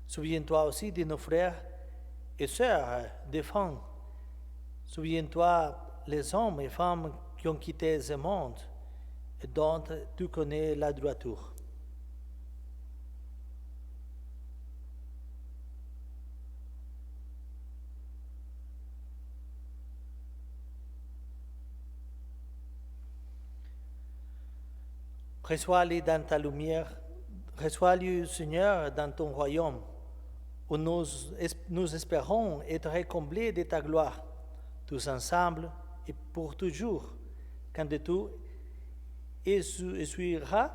Souviens-toi aussi de nos frères et sœurs défunts. Souviens-toi les hommes et femmes qui ont quitté ce monde et dont tu connais la droiture. Reçois-les dans ta lumière, reçois-les, Seigneur, dans ton royaume, où nous espérons être comblés de ta gloire, tous ensemble et pour toujours, quand tu essuieras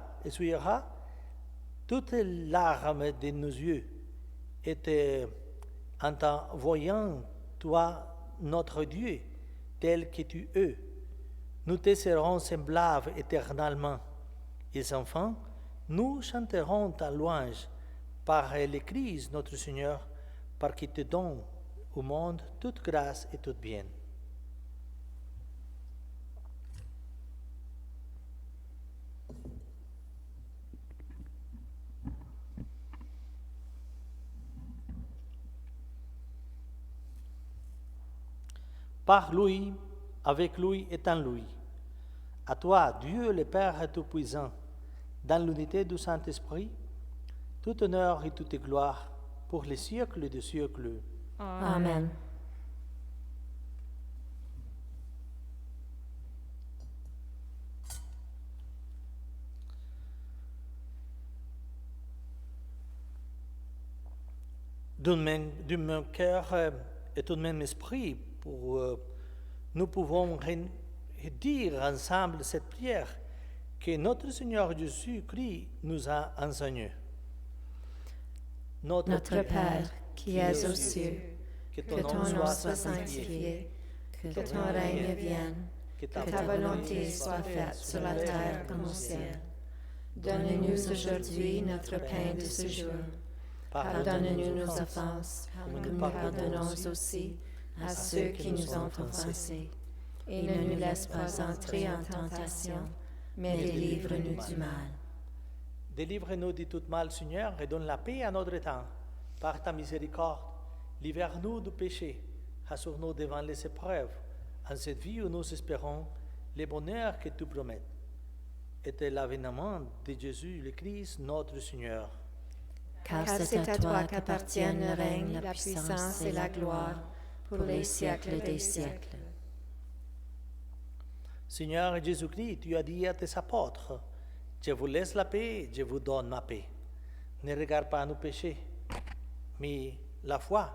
toutes les larmes de nos yeux étaient en t'en voyant, toi, notre Dieu, tel que tu es. Nous te serons semblables éternellement. Et enfants, nous chanterons ta louange par le Christ notre Seigneur, par qui te donne au monde toute grâce et tout bien. Par lui, avec lui et en lui. À toi, Dieu le Père Tout-Puissant, dans l'unité du Saint-Esprit, tout honneur et toute gloire pour les siècles des siècles. Amen. D'un même cœur et d'un même esprit, nous pouvons dire ensemble cette prière que notre Seigneur Jésus-Christ nous a enseignée. Notre Père, qui es aux cieux, que ton nom soit sanctifié, que ton règne vienne, que ta volonté soit faite sur la terre comme au ciel. Donne-nous aujourd'hui notre pain de ce jour. Pardonne-nous nos offenses, comme nous pardonnons aussi à ceux qui nous ont offensés. Et ne nous laisse pas entrer en tentation, mais délivre-nous du mal. Délivre-nous de tout mal, Seigneur, et donne la paix à notre temps. Par ta miséricorde, libère-nous du péché, assure-nous devant les épreuves, en cette vie où nous espérons le bonheur que tu promets. Et l'avènement de Jésus le Christ, notre Seigneur. Car c'est à toi qu'appartiennent le règne, la puissance et la gloire, pour les siècles des siècles. Seigneur Jésus-Christ, tu as dit à tes apôtres, je vous laisse la paix, je vous donne ma paix. Ne regarde pas nos péchés, mais la foi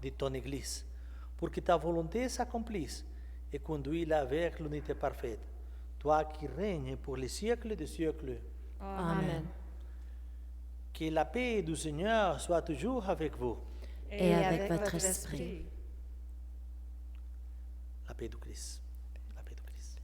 de ton Église, pour que ta volonté s'accomplisse et conduis-la vers l'unité parfaite, toi qui règnes pour les siècles des siècles. Amen. Que la paix du Seigneur soit toujours avec vous. Et avec votre esprit. La paix du Christ. La paix du Christ.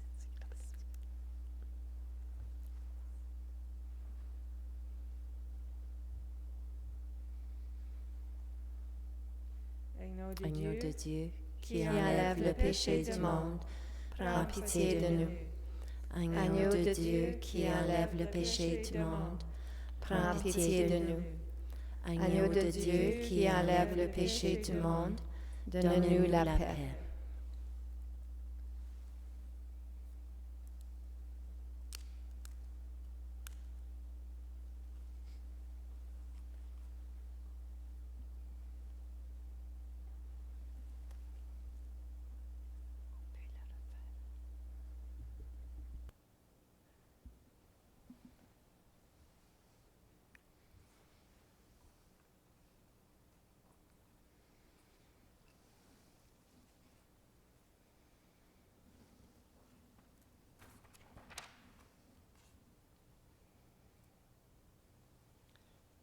Agneau de Dieu, qui enlève le péché du monde, prends pitié de nous. Agneau de Dieu, qui enlève le péché du monde, prends pitié de nous. Agneau de Dieu, qui enlève le péché du monde, donne-nous la paix.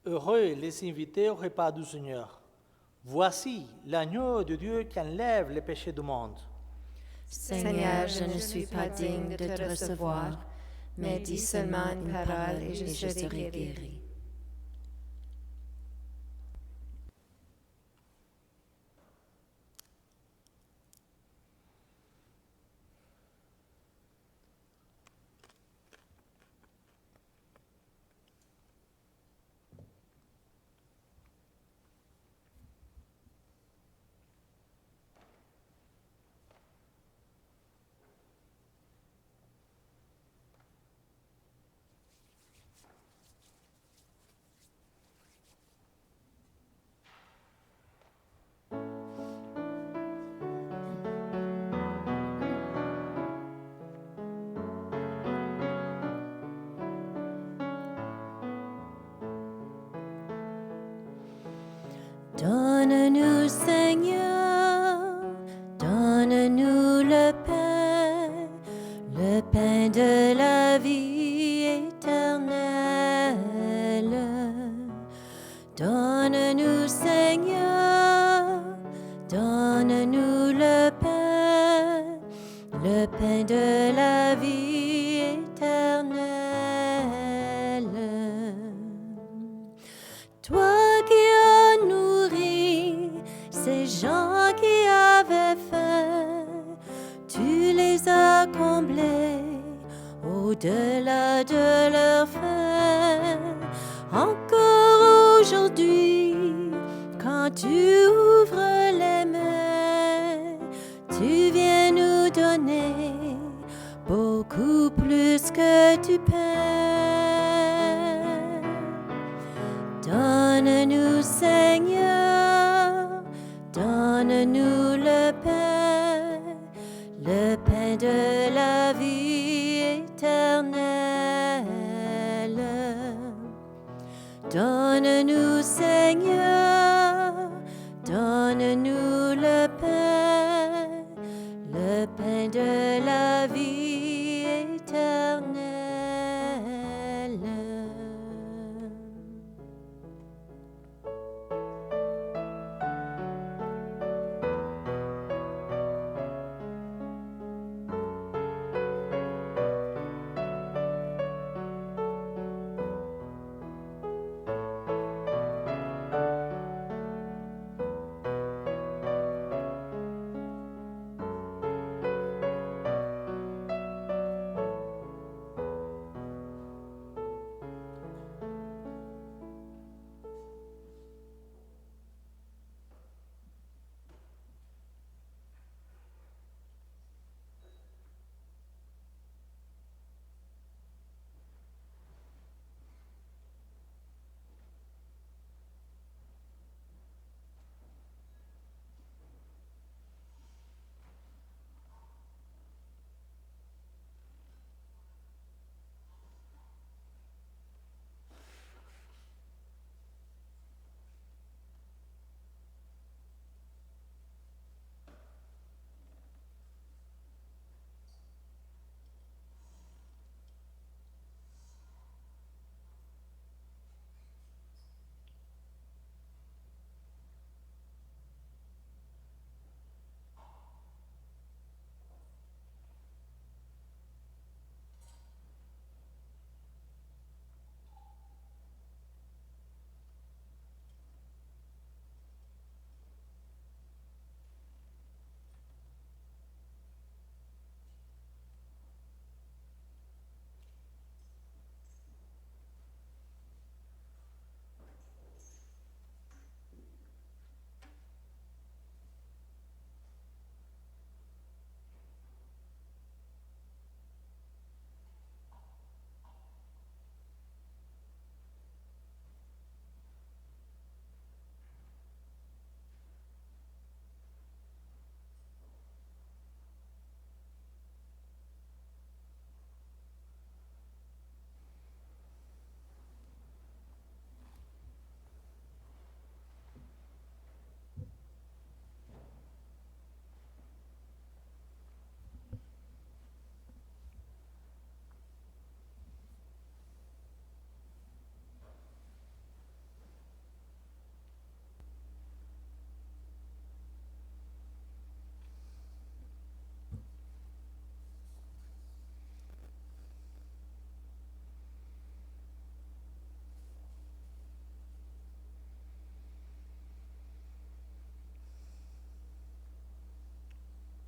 Heureux les invités au repas du Seigneur. Voici l'agneau de Dieu qui enlève les péchés du monde. Seigneur, je ne suis pas digne de te recevoir, mais dis seulement une parole et je serai guéri. Donne-nous, Seigneur, donne-nous le pain de la vie éternelle. Donne-nous, Seigneur, donne-nous le pain de la vie éternelle. Toi qui as nourri ces gens qui avaient faim, tu les as comblés au-delà de leur faim. Encore aujourd'hui, quand tu ouvres les mains, tu viens nous donner beaucoup plus que du pain. Donne-nous, Seigneur, donne-nous le pain de la vie éternelle. Donne-nous, Seigneur, donne-nous le pain de la vie éternelle.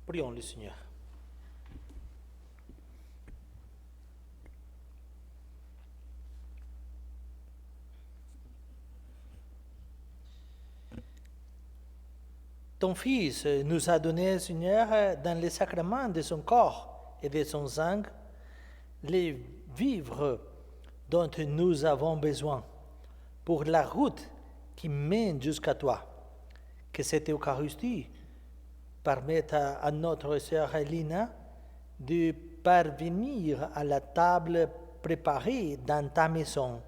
Prions le Seigneur. Ton Fils nous a donné, Seigneur, dans les sacrements de son corps et de son sang, les vivres dont nous avons besoin pour la route qui mène jusqu'à toi. Que cette Eucharistie permette à notre sœur Lina de parvenir à la table préparée dans ta maison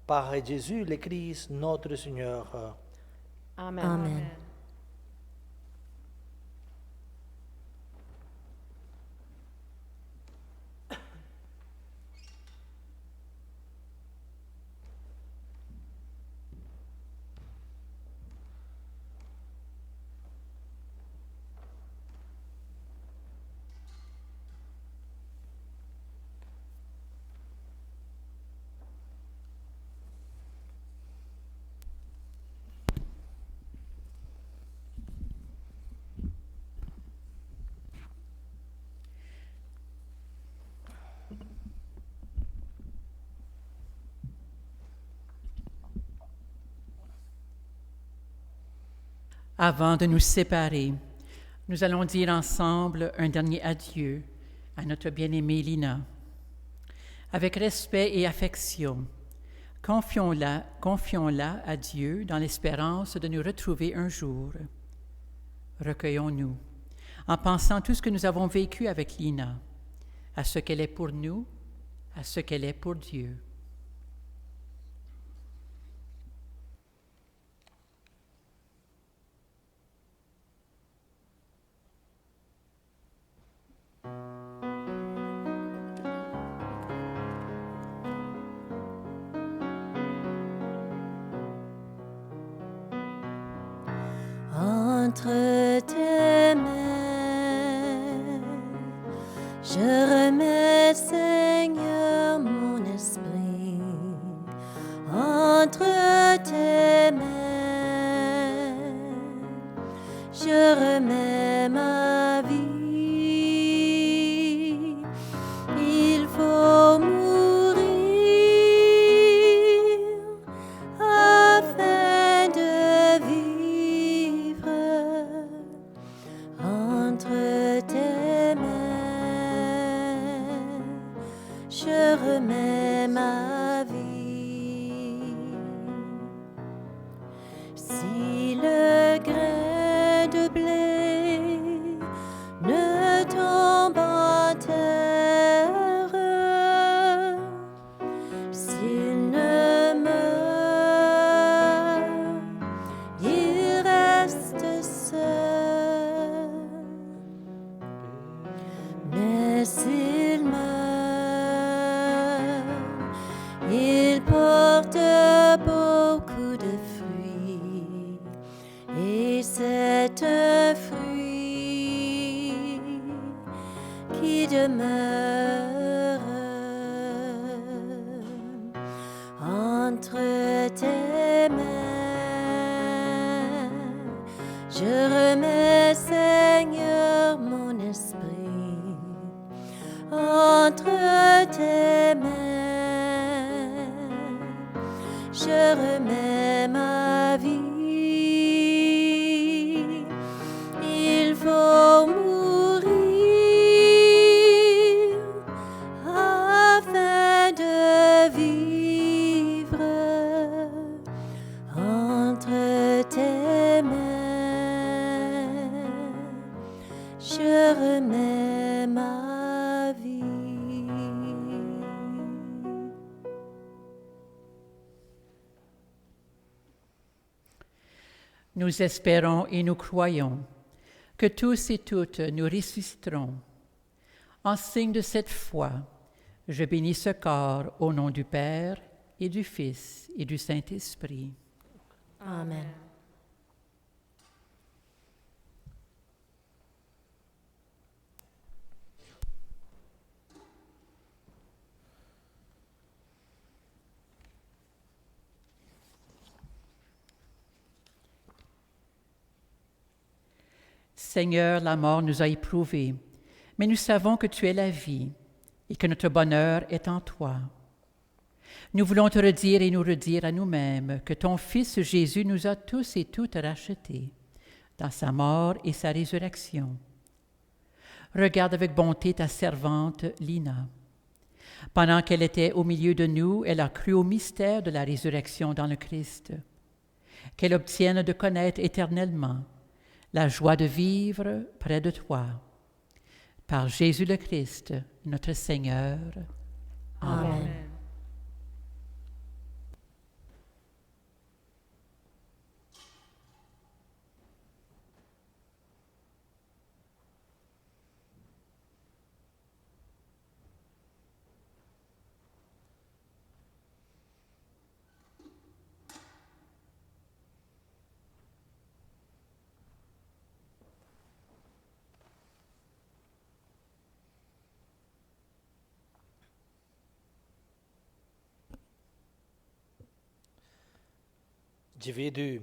par Jésus le Christ, notre Seigneur. Amen. Amen. Avant de nous séparer, nous allons dire ensemble un dernier adieu à notre bien-aimée Lina. Avec respect et affection, confions-la à Dieu dans l'espérance de nous retrouver un jour. Recueillons-nous en pensant tout ce que nous avons vécu avec Lina, à ce qu'elle est pour nous, à ce qu'elle est pour Dieu. Entre tes mains, je remets, Seigneur, mon esprit. Entre tes mains, je remets ma vie. Il faut mourir afin de vivre. Entre tes mains, je remets ma vie. Si le grain de blé ne tombe en terre, s'il ne meurt, il reste seul. Mais s'il meurt, il porte beaucoup de fruits, et c'est un fruit qui demeure. Entre tes mains, je remets, Seigneur, mon esprit. Entre tes mains, je remets ma vie. Il faut mourir afin de vivre. Entre tes mains, je remets ma vie. Nous espérons et nous croyons que tous et toutes nous ressusciterons. En signe de cette foi, je bénis ce corps au nom du Père et du Fils et du Saint-Esprit. Amen. Seigneur, la mort nous a éprouvés, mais nous savons que tu es la vie et que notre bonheur est en toi. Nous voulons te redire et nous redire à nous-mêmes que ton Fils Jésus nous a tous et toutes rachetés dans sa mort et sa résurrection. Regarde avec bonté ta servante Lina. Pendant qu'elle était au milieu de nous, elle a cru au mystère de la résurrection dans le Christ. Qu'elle obtienne de connaître éternellement la joie de vivre près de toi. Par Jésus le Christ, notre Seigneur. Amen. Amen. Je veux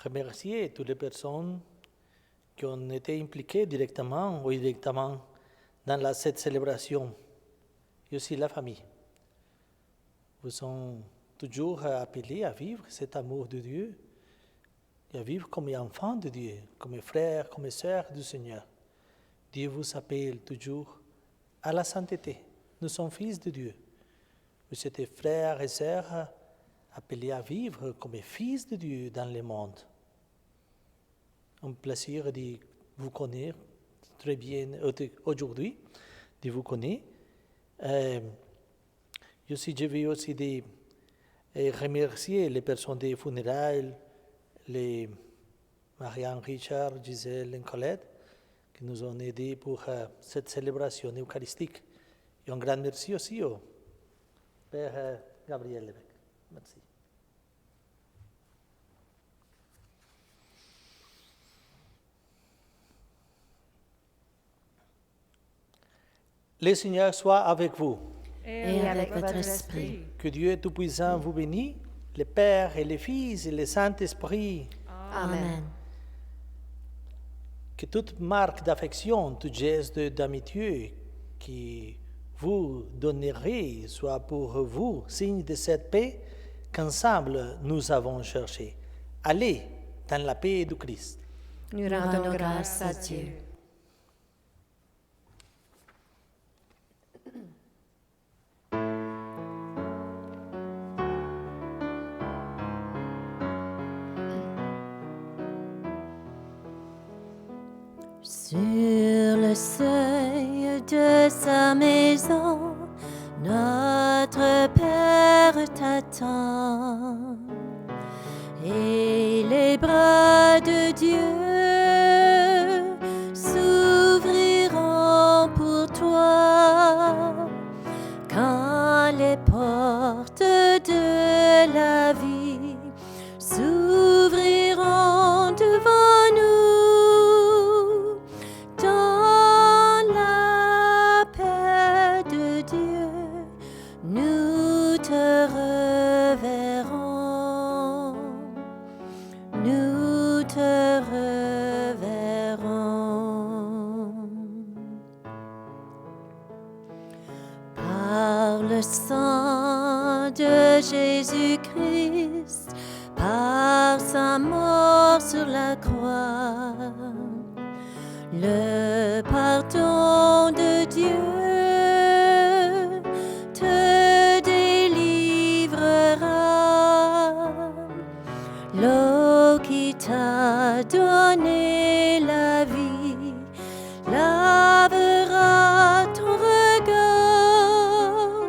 remercier toutes les personnes qui ont été impliquées directement ou indirectement dans cette célébration, et aussi la famille. Vous sont toujours appelés à vivre cet amour de Dieu et à vivre comme enfants de Dieu, comme frères, comme sœurs du Seigneur. Dieu vous appelle toujours à la sainteté. Nous sommes fils de Dieu. Vous êtes frères et sœurs appelés à vivre comme fils de Dieu dans le monde. Un plaisir de vous connaître très bien aujourd'hui, de vous connaître. Je veux aussi remercier les personnes des funérailles, les Marianne, Richard, Gisèle et Colette, qui nous ont aidés pour cette célébration eucharistique. Et un grand merci aussi au Père Gabriel Lévesque. Merci. Le Seigneur soit avec vous. Et avec votre esprit. Que Dieu Tout-Puissant vous bénisse, le Père et le Fils et le Saint-Esprit. Amen. Que toute marque d'affection, tout geste d'amitié que vous donnerez soit pour vous signe de cette paix qu'ensemble nous avons cherché. Allez dans la paix du Christ. Nous rendons grâce à Dieu. Sur le seuil de sa maison, notre Père t'attend. Et les bras de Dieu s'ouvriront pour toi quand les portes de la vie s'ouvriront devant nous. Dans la paix de Dieu, nous te reverrons. Nous te reverrons. Par le sang de Jésus-Christ, par sa mort sur la croix, le pardon de Dieu te délivrera. L'eau qui t'a donné la vie lavera ton regard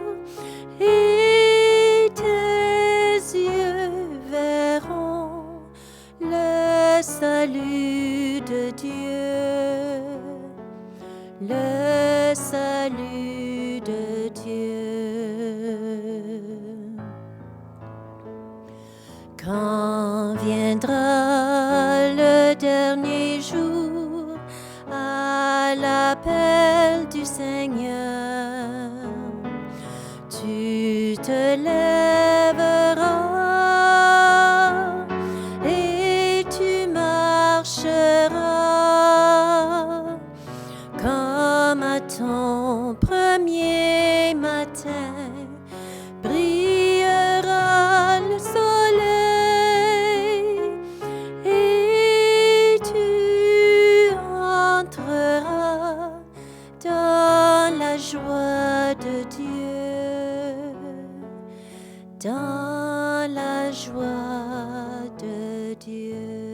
et tes yeux verront le salut de Dieu, le salut de Dieu. Quand viendra le dernier jour, à l'appel du Seigneur, tu te lèveras et tu marcheras comme à ton premier matin. Brillera le soleil et tu entreras dans la joie de Dieu, dans la joie de Dieu.